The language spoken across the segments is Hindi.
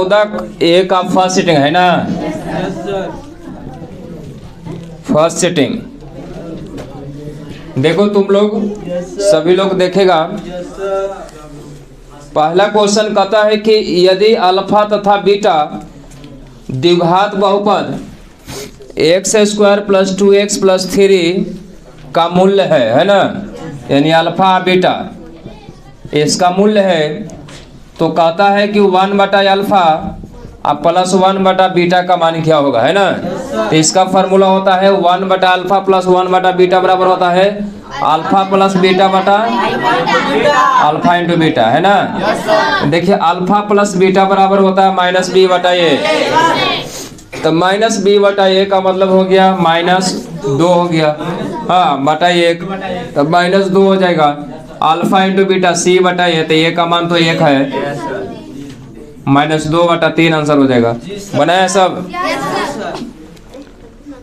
14 का फर्स्ट सीटिंग है ना। फर्स्ट सीटिंग देखो तुम लोग सभी लोग देखेगा। पहला क्वेश्चन कहता है कि यदि अल्फा तथा बीटा द्विघात बहुपद x square plus 2x plus 3 का मूल्य है ना, यानी अल्फा बीटा इसका मूल्य है, तो कहता है कि 1 बटा अल्फा अब प्लस 1 बटा बीटा का मान क्या होगा, है ना। तो इसका फार्मूला होता है 1 बटा अल्फा प्लस 1 बटा बीटा बराबर होता है अल्फा प्लस बीटा बटा अल्फा इंटू बीटा, है ना। देखिए अल्फा प्लस बीटा बराबर होता है माइनस बी बटा ए, तो माइनस बी बटा ए का मतलब हो गया -2 हो गया, हाँ बटा 1, तो -2 हो जाएगा। अल्फा इंटू बीटा सी बटा ए, तो ए का मान तो 1 है, -2 बटा 3 आंसर हो जाएगा। बनाया सब।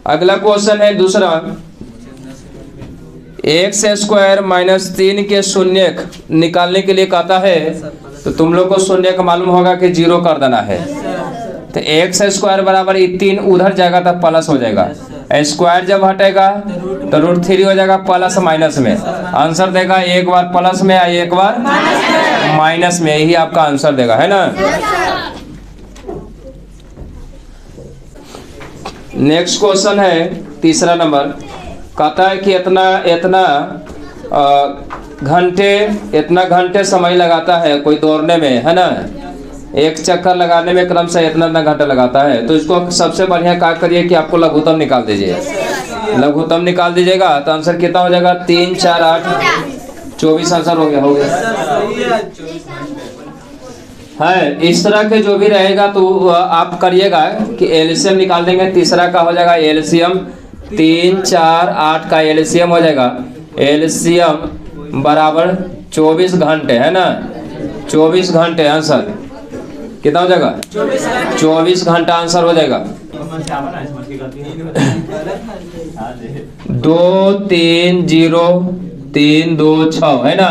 अगला क्वेश्चन है दूसरा, एक्स स्क्वायर माइनस 3 के शून्यक निकालने के लिए कहता है, तो तुम लोग को शून्यक मालूम होगा कि 0 कर देना है। तो एक्स स्क्वायर बराबर 3 उधर जाएगा तो प्लस हो जाएगा, स्क्वायर जब हटेगा तो √3 हो जाएगा प्लस माइनस में। आंसर देगा एक बार प्लस में या एक बार माइनस में, यही आपका आंसर देगा, है ना। नेक्स्ट क्वेश्चन है तीसरा नंबर, कहता है कि इतना घंटे समय लगाता है कोई दौड़ने में, है ना। एक चक्कर लगाने में क्रम से इतना घंटा लगाता है, तो इसको सबसे बढ़िया क्या करिए कि आपको लघुत्तम निकाल दीजिए। लघुत्तम निकाल दीजिएगा तो आंसर कितना हो जाएगा, 3 4 8 24 आंसर हो गया है। इस तरह के जो भी रहेगा तो आप करिएगा कि एलसीएम निकाल देंगे। तीसरा का हो जाएगा एलसीएम, 3 4 8 का एलसीएम हो जाएगा, एलसीएम बराबर 24 घंटे, है ना। 24 घंटे आंसर कितना हो जाएगा, 24 घंटा आंसर हो जाएगा। 2 3 0 3 2 6 है ना।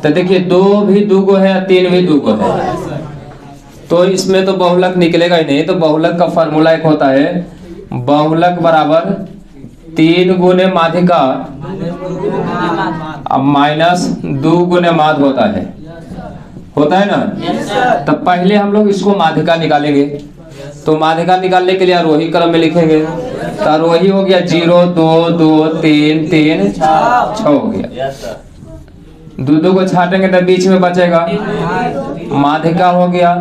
तो देखिए 2 भी 2 गो है, 3 भी 2 गो है, तो इसमें तो बहुलक निकलेगा ही नहीं। तो बहुलक का फार्मूला एक होता है, बहुलक बराबर 3 गुने माध्यिका -2 गुने माध्य होता है ना। तो पहले हम लोग इसको माध्यिका निकालेंगे, तो माध्यिका निकालने के लिए आरोही क्रम में लिखेंगे। तो आरोही हो गया 0 2 2 3 3 6 हो गया। 2 को छाटेंगे तो बीच में बचेगा, माध्यिका हो गया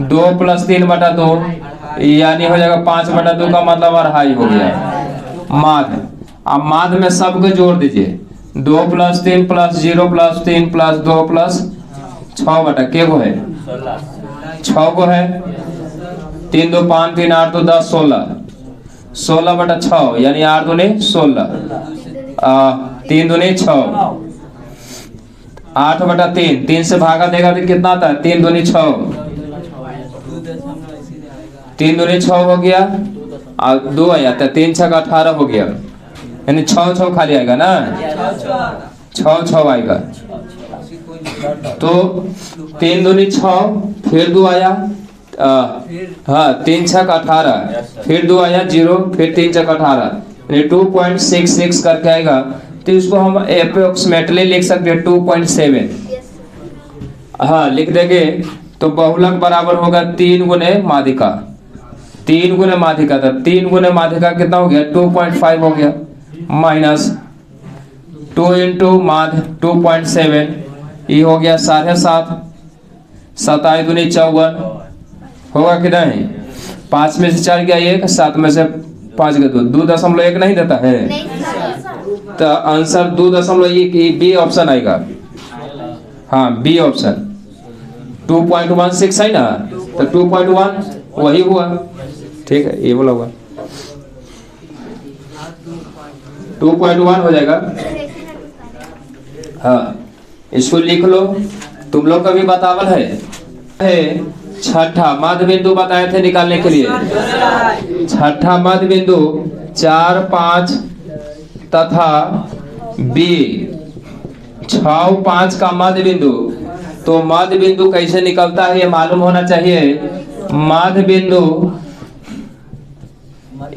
2 + 3 बटा 2, यानी हो जाएगा 5 बटा 2 का मतलब 2.5 हो गया माध्य। अब माध्य में सबको जोड़ दीजिए, 2 + 3 + 0 + 3 + 2 + 6 बटा के वो है 6 को है, 3 2 5 3 8 2 10 16 बटा 6, यानी 8 दूनी 16, 3 दूनी 6, 8 बटा 3, 3 से भागा देगा तो कितना आता है, 3 दूनी 6, 3 दूनी 6 हो गया, और 2 आया तो 3 6 का 18 हो गया, यानी 6 6 खाली आएगा ना, 6 6 आएगा। तो 3 दूनी 6, फिर 2 आया, हाँ 3 6 का 18, फिर 2 आया 0, फिर 3 6 का 18, यानी 2.66 करके आएगा। तो इसको हम अप्रोक्सीमेटली लिख सकते हैं 2.7, हाँ लिख देंगे। तो बहुलक बराबर होगा 3 गुने माध्यिका, 3 गुने माध्यिका, तो 3 गुने माध्यिका कितना हो गया, 2.5 हो गया, माइनस 2 इंटू माध्य 2.7, ये हो गया 7.5, 7 दूनी 54 होगा कि नहीं। 5 में से 4 गया 1, 7 में से 5 गया 2, 2.1 नहीं देता है, तो आंसर 2.1 बी ऑप्शन आएगा, हाँ बी ऑप्शन 2.16 है ना, तो 2.1 वही हुआ, ठीक है ये बोला हुआ 2.1 हो जाएगा। हाँ इसको लिख लो, तुम लोग का भी बतावल है। छठा मध्य बिंदु बताए थे निकालने के लिए, छठा मध्य बिंदु 4 5 तथा बी 6 5 का मध्य बिंदु। तो मध्य बिंदु कैसे निकलता है ये मालूम होना चाहिए। माध्य बिंदु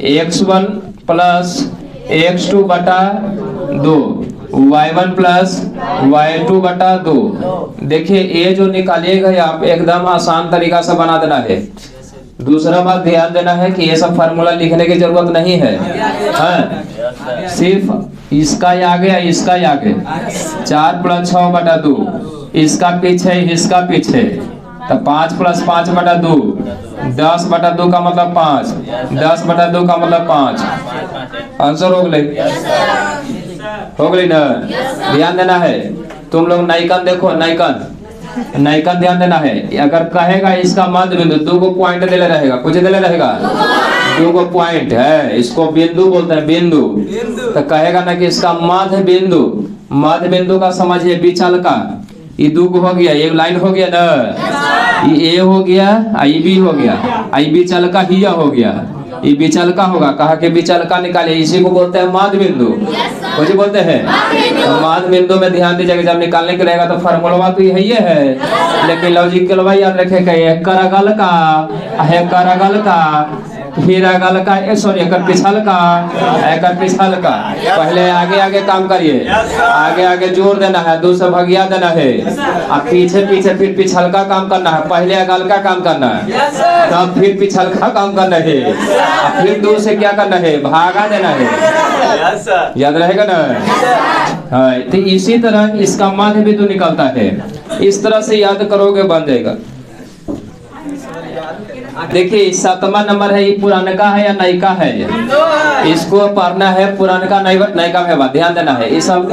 x1 प्लस x2 बटा 2 y1 प्लस y2 बटा 2। देखिए ये जो निकालिएगा आप एकदम आसान तरीका से बना देना है। दूसरा बात ध्यान देना है कि ये सब फार्मूला लिखने की जरूरत नहीं है, हाँ? सिर्फ इसका आगे इसका आगे 4 प्लस 6 बटा 2, इसका पीछे तो 5 प्लस 5 बटा 2, 10 बटा 2 का मतलब 5, 10 बटा 2 का मतलब 5। आंसर हो गई ना? ध्यान देना है। तुम लोग नाइकन देखो, नाइकन ध्यान देना है। अगर कहेगा इसका मध्य बिंदु 2 को पॉइंट देले रहेगा, कुछ देले रहेगा 2 को पॉइंट है, इसको बिंदु बोलते हैं, बिंदु। तो कहेगा ना कि इसका मध्य बिंदु का समझिए विचल का, ये 2 को हो गया, एक लाइन हो गया ना, ये ए हो गया, आई बी हो गया, आई विचल का ही हो गया, ये विचल का होगा। कहा कि विचल का निकाले, इसी को बोलते हैं मध्य बिंदु। कुछ बोलते हैं मध्य बिंदु में ध्यान दीजिएगा, जब निकालने के रहेगा तो फार्मूला तो यही है, लेकिन लॉजिकल भाई याद रखे करगल का फिर अगल का सॉरी एकर पिछल का पहले आगे काम करिए, आगे जोड़ देना है, 2 से भगिया देना है, और पीछे फिर पिछल का काम करना है। पहले अगल का काम करना है, तब फिर पिछल का काम करना है, और फिर 2 से क्या करना है, भागा देना है। याद रहेगा ना? हाँ, तो इसी तरह इसका मध्य बिंदु निकलता है। इस तरह से याद करोगे बन जाएगा। देखिए 7वां नंबर है, ये पुरानका है या नयका है, इसको पढ़ना है। पुरानका नयका में बात ध्यान देना है। ये सब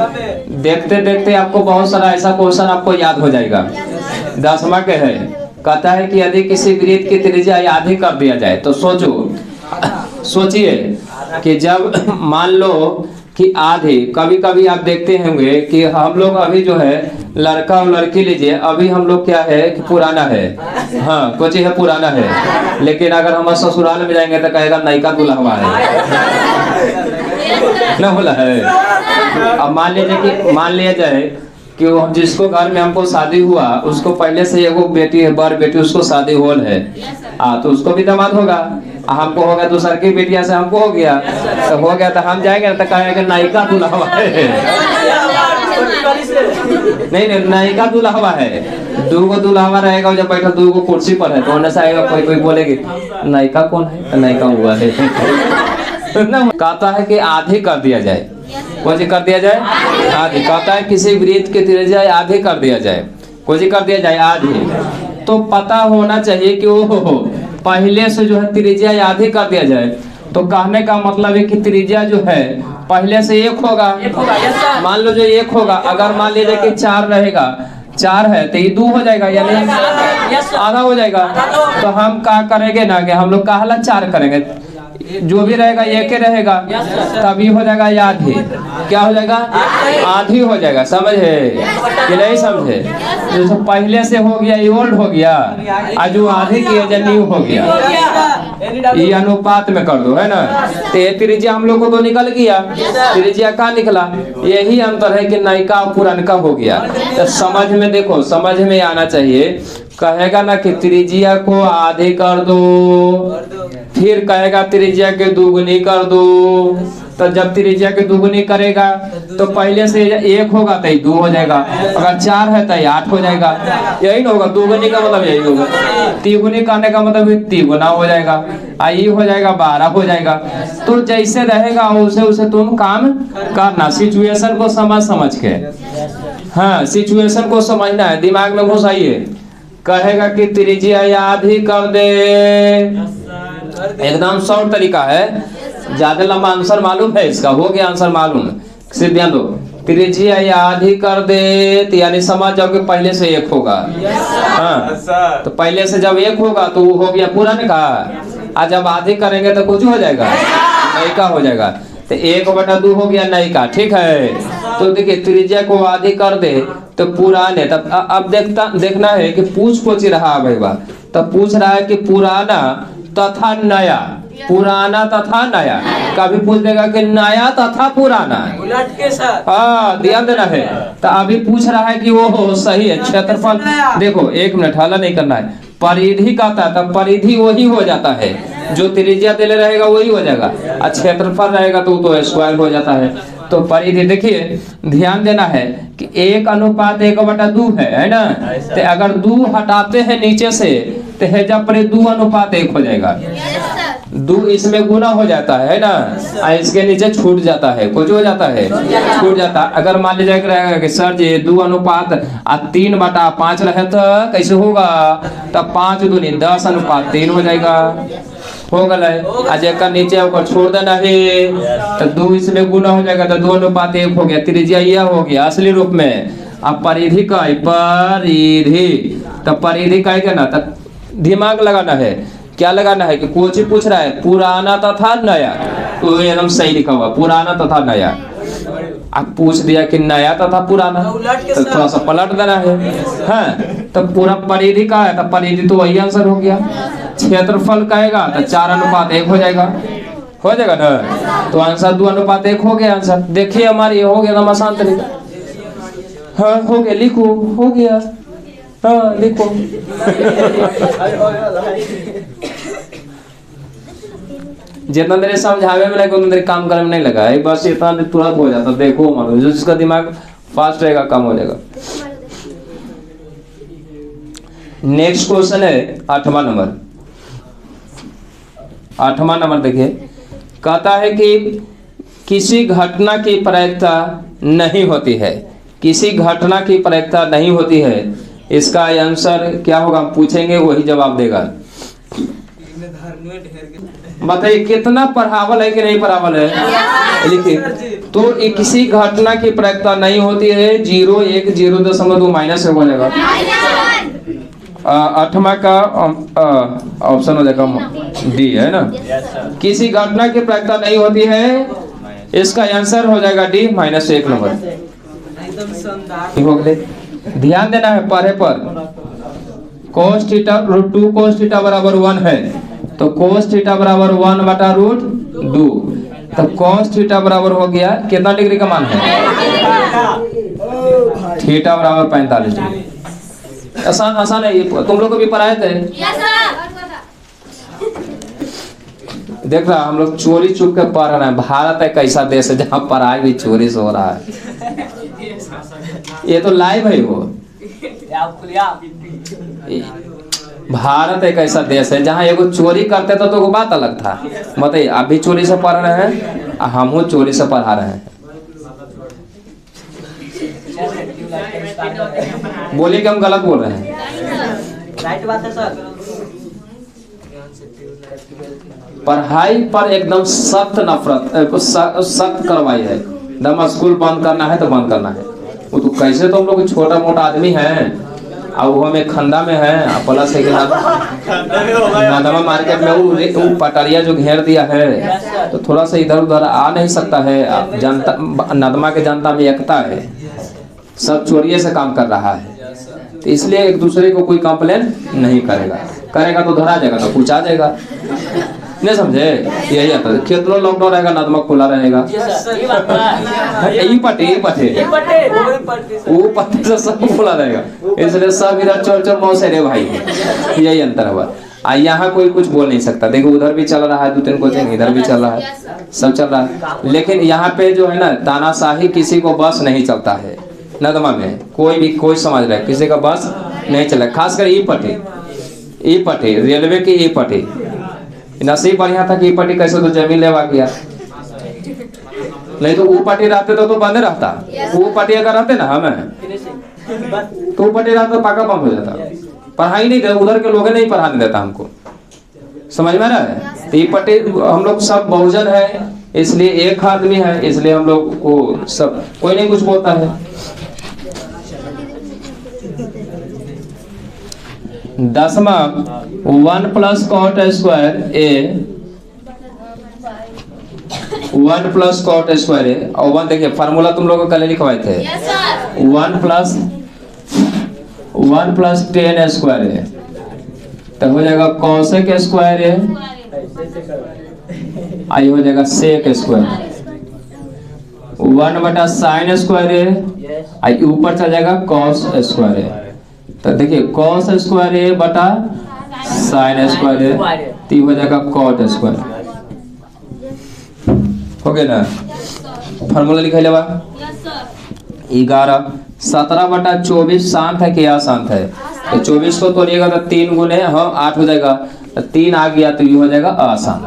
देखते देखते आपको बहुत सारा ऐसा क्वेश्चन आपको याद हो जाएगा। 10वां के है, कहता है कि यदि किसी वृत्त की त्रिज्या आधी कर दिया जाए तो सोचिए कि जब मान लो कि आधे, कभी कभी आप देखते होंगे कि हम लोग अभी जो है लड़का और लड़की लीजिए, अभी हम लोग क्या है कि पुराना है, हाँ कुछ है पुराना है, लेकिन अगर हम ससुराल में जाएंगे तो कहेगा नयका दुल्हवा है ना, बोला है। अब मान लिया जाए कि जिसको घर में हमको शादी हुआ उसको पहले से एगो बेटी है, बड़ बेटी, उसको शादी होल है, तो उसको भी दामाद होगा, हमको हो गया, दूसर की बेटिया से हमको हो गया तो हम जाएंगे तो कहेंगे नयका दुल्हवा है। नहीं नयका दुल्हवा है, 2 दुल्हवा रहेगा, जब बैठा 2 कुर्सी पर है तो होने से आएगा, कोई बोलेगी नयका कौन है, तो नयका हुआ है। कहता है कि आधी कर दिया जाए, कोई कर दिया जाए आधी। कहता है किसी वृत्त की त्रिज्या आधी कर दिया जाए, कोई कर दिया जाए आधी। तो पता होना चाहिए कि वो पहले से जो है त्रिज्या आधी कर दिया जाए, तो कहने का मतलब है कि त्रिज्या जो है पहले से 1 होगा। मान लो जो 1 होगा, अगर मान लीजिए कि 4 रहेगा, 4 है तो ये 2 हो जाएगा, यानी आधा हो जाएगा। तो हम क्या करेंगे ना कि हम लोग कहला 4 करेंगे, जो भी रहेगा 1 रहेगा, तभी हो जाएगा आधी। क्या हो जाएगा? आधी हो जाएगा। समझे कि नहीं समझे? जैसे पहले से हो गया ये ओल्ड हो गया, आज जो आधी की वजह न्यू हो गया, ये अनुपात में कर दो, है ना। तो ये त्रिज्या हम लोग को तो निकल गया, त्रिज्या का निकला, यही अंतर है कि नयका और पुरानका हो गया। तो समझ में देखो, समझ में आना चाहिए। कहेगा ना कि त्रिज्या को आधे कर दो, फिर कहेगा त्रिज्या के दुगुनी कर दो। तो जब त्रिज्या के दुगुनी करेगा तो पहले से 1 होगा तो 2 हो जाएगा, अगर 4 है तो 8 हो जाएगा, यही ना होगा। दुगुनी का मतलब यही होगा, तिगुनी करने का मतलब 3 गुना हो जाएगा, आई हो जाएगा 12 हो जाएगा। तो जैसे रहेगा उसे तुम काम करना, सिचुएशन को समझ के, हाँ सिचुएशन को समझना है, दिमाग में घुसाइए। कहेगा कि त्रिज्या आधी कर दे, एकदम शॉर्ट तरीका है, ज्यादा लंबा आंसर मालूम है इसका, हो गया आंसर मालूम, सिर्फ ध्यान दो। त्रिज्या आधी कर दे तो यानी समझ जाओ कि पहले से 1 होगा, हाँ तो पहले से जब 1 होगा तो वो हो गया पुरानका, आज जब आधी करेंगे तो कुछ हो जाएगा, नयका हो जाएगा। तो 1/2 हो गया नयका, ठीक है। तो देखिए त्रिज्या को आधी कर दे तो पुराने, तब अब देखना है कि पूछ रहा है भाई, तब पूछ रहा है कि पुराना तथा नया, पुराना तथा नया, कभी पूछ देगा कि नया तथा पुराना, उलट के साथ, हाँ ध्यान देना है। तो अभी पूछ रहा है कि वो सही है क्षेत्रफल, देखो 1 मिनट हाला नहीं करना है, परिधि का था, तब परिधि वही हो जाता है, जो त्रिज्या दिले रहेगा वही हो जाएगा, और क्षेत्रफल रहेगा तो स्क्वायर हो जाता है। तो परिधि देखिए, ध्यान देना है कि 1:1/2 है ना। तो अगर 2 हटाते हैं नीचे से तो हेजा पर 2:1 हो जाएगा। 2 इसमें गुना हो जाता है ना, और इसके नीचे छूट जाता है, कुछ हो जाता है, छूट जाता है। अगर मान लीजिए रहेगा कि सर जी 2:3/5 रहे तो कैसे होगा, तब 5 दूनी 10:3 हो जाएगा, हो गए। आज एक नीचे ऊपर छोड़ देना है तो 2 इसमें गुना हो जाएगा, तो 2:1 हो गया, त्रिज्या यह हो गया असली रूप में। अब परिधि का परिधि, तो परिधि का है ना, तो दिमाग लगाना है, क्या लगाना है कि कोच पूछ रहा है पुराना तथा नया, तो एकदम सही लिखा हुआ पुराना तथा नया। अब पूछ दिया कि नया तथा पुराना, तो थोड़ा सा पलट देना है। हाँ, तो पूरा परिधि का है, तो परिधि तो वही आंसर हो गया। क्षेत्रफल कहेगा तो 4:1 हो जाएगा, हो जाएगा ना। तो आंसर 2:1 हो गया आंसर। देखिए हमारी हो गया एकदम आसान तरीका। हाँ हो गया, लिखो, हो गया, हाँ लिखो। जितना देर समझावे में लगे उतना देर काम करने में नहीं लगा है, बस इतना देर तुरंत हो जाता। देखो मानो जो जिसका दिमाग फास्ट रहेगा काम हो जाएगा। नेक्स्ट क्वेश्चन है 8वां नंबर। 8वां नंबर देखिए, कहता है कि किसी घटना की प्रायिकता नहीं होती है, किसी घटना की प्रायिकता नहीं होती है। इसका आंसर क्या होगा, हम पूछेंगे वही जवाब देगा। बताइए कितना पढ़ावल है कि नहीं पढ़ावल है, लिखिए। तो ये किसी घटना की प्रायिकता नहीं होती है, 0, 1, 0.2 माइनस हो जाएगा। 8वां का ऑप्शन हो जाएगा डी, है ना। किसी घटना की प्रायिकता नहीं होती है, इसका आंसर हो जाएगा डी, -1 नंबर। ध्यान देना है पढ़े पर। cos θ √2 cos θ बराबर 1 है, तो cos θ बराबर 1/√2, तो cos θ बराबर हो गया कितना डिग्री का मान है, थीटा बराबर 45 डिग्री। आसान आसान है ये, तुम लोग को भी पढ़ाए थे। देख रहा हम लोग चोरी चुप के पढ़ रहे हैं। भारत एक ऐसा देश है जहाँ पढ़ाई भी चोरी से हो रहा है। ये तो लाइव है वो। भारत एक ऐसा देश है जहाँ एगो चोरी करते तो बात अलग था। बताइए आप भी चोरी से पढ़ रहे हैं, हम चोरी से पढ़ा रहे हैं। बोलिए कि हम गलत बोल रहे हैं। राइट बात है सर। पढ़ाई पर एकदम सख्त नफरत, सख्त करवाई है। दम स्कूल बंद करना है तो बंद करना है। वो तो कैसे तुम लोग छोटा मोटा आदमी हैं और वो हमें खंडा में है, प्लस है कि नादमा मार्केट में वो पटरिया जो घेर दिया है, तो थोड़ा सा इधर उधर आ नहीं सकता है। जनता नदमा के जनता में एकता है, सब चोरिये से काम कर रहा है, तो इसलिए एक दूसरे को कोई कंप्लेन नहीं करेगा। करेगा तो धरा जाएगा, तो कुछ आ जाएगा। नहीं समझे, यही आता है। कितना लॉकडाउन रहेगा, नदमा खुला रहेगा। यही पटे वो पट्टे से सब खुला रहेगा, इसलिए सब इधर चोर चोर मौसे रे भाई, यही अंतर है। यहाँ कोई कुछ बोल नहीं सकता। देखो उधर भी चल रहा है 2-3 कोचिंग, इधर भी चल रहा है, सब चल रहा है। लेकिन यहाँ पे जो है ना, तानाशाही किसी को बस नहीं चलता है। नदमा में कोई समझ रहा है, किसी का बस नहीं चला। खासकर ई पट्टी रेलवे की ई पट्टी नसीब बढ़िया था कि ई पट्टी कैसे तो जमीन लेवा किया, नहीं तो वो पट्टी रहते तो बंद रहता। वो पट्टी अगर रहते ना हमें, तो वो पट्टी रहता पाका बंद हो जाता। पढ़ाई नहीं देता, उधर के लोग नहीं पढ़ाने देता हमको, समझ में रहा है। तो ये पट्टी हम लोग सब बहुजन है, इसलिए एक आदमी है, इसलिए हम लोग को सब कोई नहीं कुछ बोलता है। 10वां 1 + cot square a 1 + cot square a और 1 देखिए फार्मूला तुम लोगों को कल लिखवाए थे। 1 + tan स्क्वायर a तो हो जाएगा cosec स्क्वायर a, आई हो जाएगा sec square. 1/sin square a आई ऊपर चल जाएगा cos स्क्वायर a। तो देखिए cos स्क्वायर a बटा साइन स्क्वायर है, तो ये हो जाएगा कॉट स्क्वायर। हो गया ना? फार्मूला लिखा लेवा 11 17/24 शांत है कि अशांत है? तो 24 को तोड़िएगा तो 3 गुने 8 हो जाएगा, तो 3 आ गया तो ये हो जाएगा अशांत।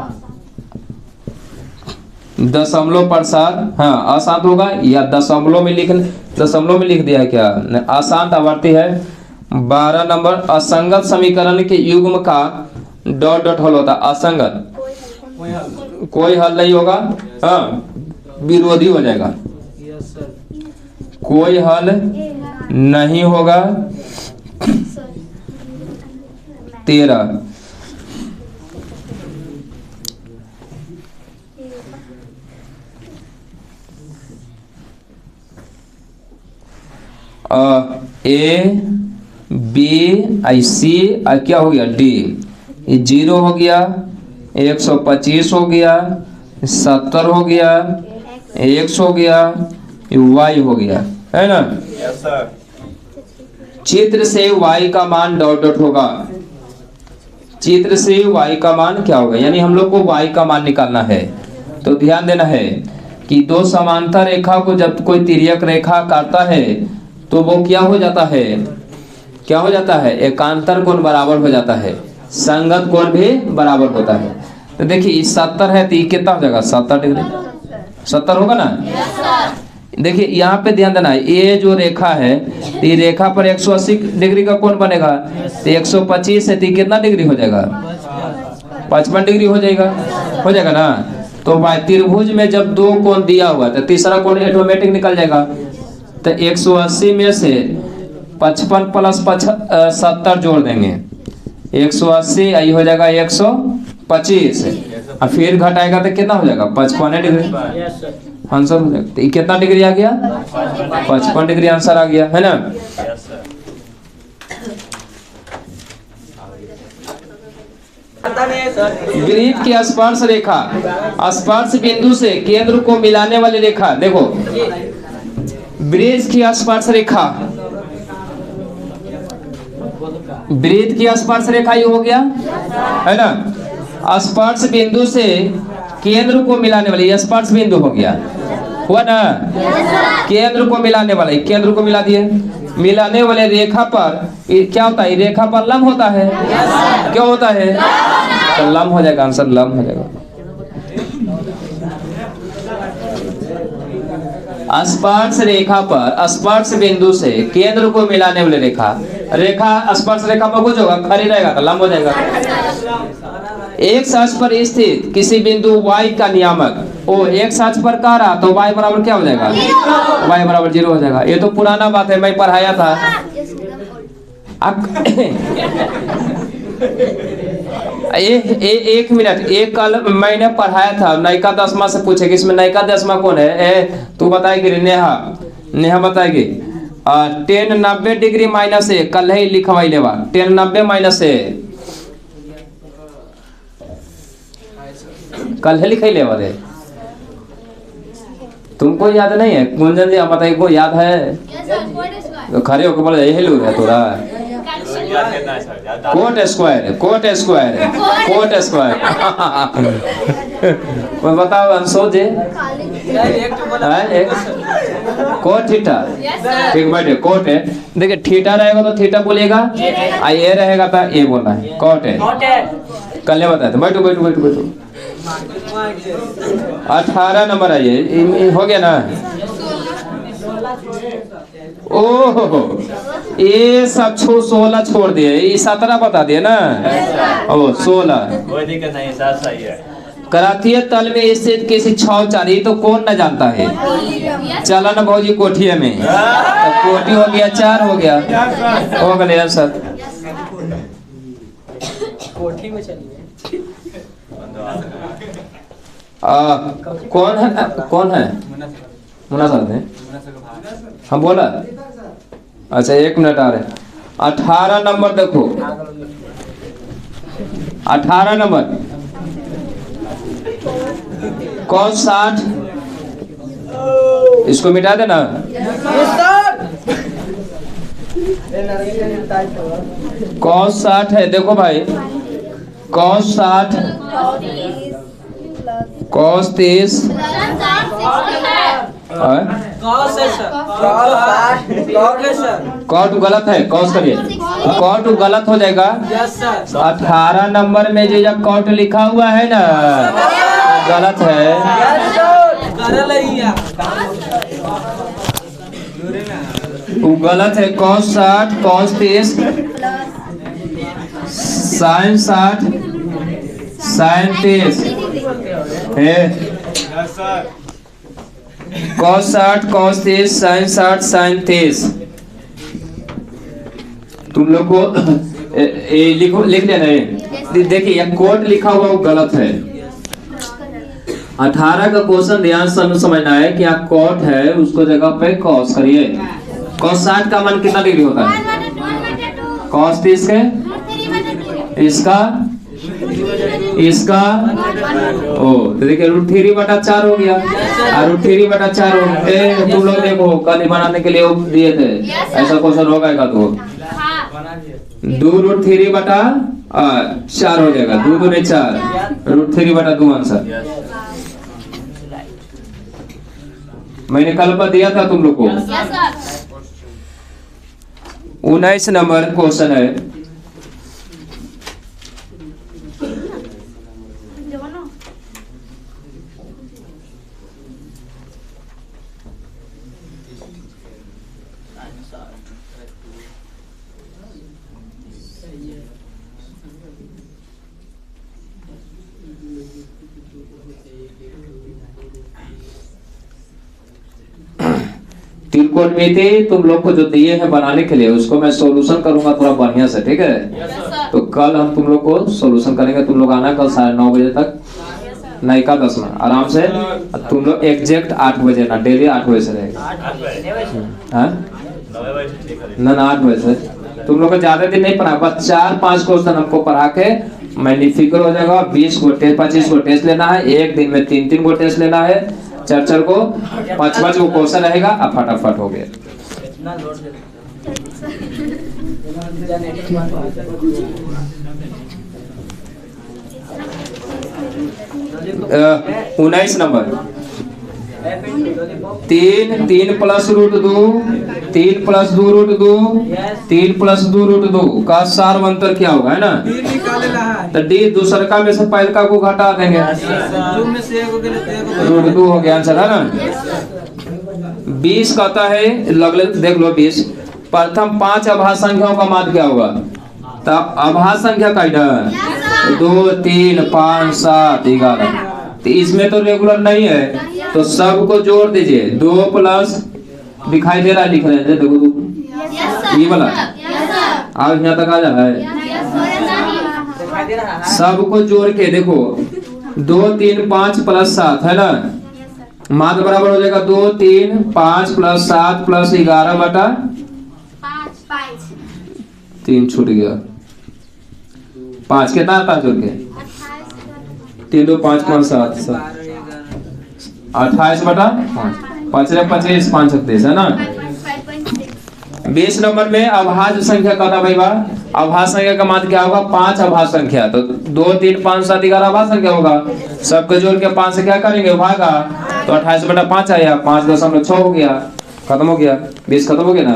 दशमलव प्रसाद हाँ अशांत होगा, या दशमलव में लिख दिया क्या? अशांत आवर्ती है। 12 नंबर असंगत समीकरण के युग्म का डॉट डॉट हल होता है। असंगत कोई हल नहीं होगा, हाँ विरोधी हो जाएगा, कोई हल नहीं होगा। 13 ए बी आई सी क्या हो गया डी, ये 0 हो गया, 125 हो गया, 70 हो गया, x हो गया, y हो गया, है ना? Yes sir. चित्र से y का मान डॉट डॉट होगा। चित्र से y का मान क्या होगा, यानी हम लोग को y का मान निकालना है। तो ध्यान देना है कि दो समांतर रेखा को जब कोई तिर्यक रेखा काटता है तो वो क्या हो जाता है, क्या हो जाता है? एकांतर कोण बराबर हो जाता है, संगत कोण भी बराबर होता है। तो देखिए 70 है तो ये कितना हो जाएगा? 70 डिग्री, 70 होगा ना? देखिए यहाँ पे ध्यान देना है, ये जो रेखा है तो ये रेखा पर 180 डिग्री का कोण बनेगा, तो 125 है तो कितना डिग्री हो जाएगा? 55 डिग्री हो जाएगा ना? तो भाई त्रिभुज में जब दो कोण दिया हुआ तो तीसरा कोण ऑटोमेटिक निकल जाएगा। तो 180 में से 55 प्लस 70 जोड़ देंगे, 180 ये हो जाएगा 125, और फिर घटाएगा तो कितना हो जाएगा? 55 डिग्री आंसर हो जाएगा। तो ये कितना डिग्री आ गया? 55 डिग्री आंसर आ गया, है ना? Yes sir. पता नहीं है सर। वृत्त की स्पर्श रेखा, स्पर्श बिंदु से केंद्र को मिलाने वाली रेखा। देखो वृत्त की स्पर्श रेखा, वृत्त की स्पर्श रेखा ये हो गया, है ना? स्पर्श बिंदु से केंद्र को मिलाने वाली, ये स्पर्श बिंदु हो गया, हुआ ना? केंद्र को मिलाने वाले, केंद्र को मिला दिए। मिलाने वाले रेखा पर क्या होता है? रेखा पर लंब होता है, क्या होता है? तो लंब हो जाएगा, आंसर लंब हो जाएगा। स्पर्श रेखा पर स्पर्श बिंदु से केंद्र को मिलाने वाली रेखा, रेखा स्पर्श रेखा पर कुछ होगा, खड़ी रहेगा तो लंब हो जाएगा। एक अक्ष पर स्थित किसी बिंदु y का नियामक ओ एक अक्ष पर का रहा तो y बराबर क्या हो जाएगा? y बराबर 0 हो जाएगा। ये तो पुराना बात है, मैं पढ़ाया था। एक मिनट, एक कल मैंने पढ़ाया था, नयिका दसमा से पूछे कि इसमें नयिका दसमा कौन है? तू बताएगी नेहा बताएगी। 10 90 डिग्री माइनस ए, कल ही लिखवाई लेवा 10 90 माइनस ए, कल है लिखाई लेवा रे। तुमको याद नहीं है? कुंजन जी आप बताइए, को याद है? तो खड़े होकर बोला यही लोग है तोरा। Coat square, coat square, coat square. कोई बताओ अंशो जी? कोट थीटा, ठीक बैठे। कोट है, देखिए थीटा रहेगा तो थीटा बोलिएगा, और ये रहेगा तो ये बोलना है, कोट है। कल बताया था। बैठो बैठो बैठो बैठो। 18 नंबर आइए, हो गया ना? ओहो ये सब 16 छोड़ दिए, ये 17 बता दिए ना? ओ 16 कोई दिक्कत नहीं सर, सही है। करातिया तल में स्थित किसी छाव चारी तो कौन न जानता है? चला ना भौजी कोठिया में, तो कोठी हो गया 4 हो गया, हो गया सर। कोठी में चलिए। कौन है? कौन है? मुन्ना साहब है। हाँ बोला। अच्छा 1 मिनट आ रहे। 18 नंबर देखो, 18 नंबर cos 60, इसको मिटा देना। cos 60 है, देखो भाई cos 60 cos 30 कॉस है सर कॉस है सर cot गलत है, cos करिए, cot गलत हो जाएगा। यस सर 18 नंबर में जो cot लिखा हुआ है ना गलत है। यस सर कर लिया वो गलत है। cos 60 cos 30 sin 60 sin 30 है। Yes, sir. cos 60 cos 30 sin 60 sin 30। तुम लोग को लिखो, लिख लेना है। देखिए ये कोट लिखा हुआ वो गलत है। 18 का क्वेश्चन ध्यान से समझना है कि यहाँ कोट है उसको जगह पे cos करिए। cos 60 का मान कितना डिग्री होता है? cos 30 के इसका इसका ओ तो देखिए √3/4 हो गया और √3/4 तुम लोग देखो कल बनाने के लिए वो दिए थे, ऐसा क्वेश्चन होगा का तो 2√3/4 हो जाएगा। 2 दूनी 4 √3/2 आंसर। मैंने कल पर दिया था तुम लोग को। 19 नंबर क्वेश्चन है। त्रिकोणमिति तुम लोग को जो दिए हैं बनाने के लिए उसको मैं सॉल्यूशन करूंगा थोड़ा बढ़िया से, ठीक है? तो कल हम तुम लोग को सॉल्यूशन करेंगे। तुम लोग आना कल 9:30 बजे तक, नहीं का 10 में आराम से। तुम लोग एग्जैक्ट 8 बजे ना, डेली 8 बजे से रहेगा। 8 बजे से तुम लोग को ज्यादा दिन नहीं पढ़ा, बस 4-5 क्वेश्चन हमको पढ़ा के मैं निफिक्र हो जाएगा। 20 गो टेस्ट 25 गो टेस्ट लेना है, एक दिन में 3-3 गो टेस्ट लेना है, 4-4 को 5-5 गो क्वेश्चन रहेगा। अब फटाफट हो गया। 19 नंबर 3 3 प्लस √2 3 प्लस 2 √2 3 प्लस 2 √2 का सार्वंतर क्या होगा, है ना? तो डी दूसर का में से पहले का को घटा देंगे, √2 हो गया आंसर, है ना? 20 कहता है, देख लो 20 प्रथम 5 अभाज्य संख्याओं का मान क्या होगा? तब अभाज्य संख्या का 2 3 5 7 11। तो इसमें तो रेगुलर नहीं है तो सबको जोड़ दीजिए। 2 प्लस दिखाई दे रहा है, लिख रहे हैं देखो ये वाला आज यहाँ तक आ जा रहा है। सबको जोड़ के देखो 2 3 5 प्लस 7 है ना, मात्र बराबर हो जाएगा 2 3 5 प्लस 7 प्लस 11/3 छूट गया। 5 कितना आता है जोड़ के? 3 2 5 5 7 28/5 5 25 5 36 है ना। 20 नंबर में अभाज्य संख्या का था भाई बा। अभाज्य संख्या का मान क्या होगा? 5 अभाज्य संख्या। तो 2 3 5 7 11 अभाज्य संख्या होगा। सबको जोड़ के 5 से क्या करेंगे? भागा। तो 28/5 आया, 5.6 हो गया, खत्म हो गया। 20 खत्म हो गया ना।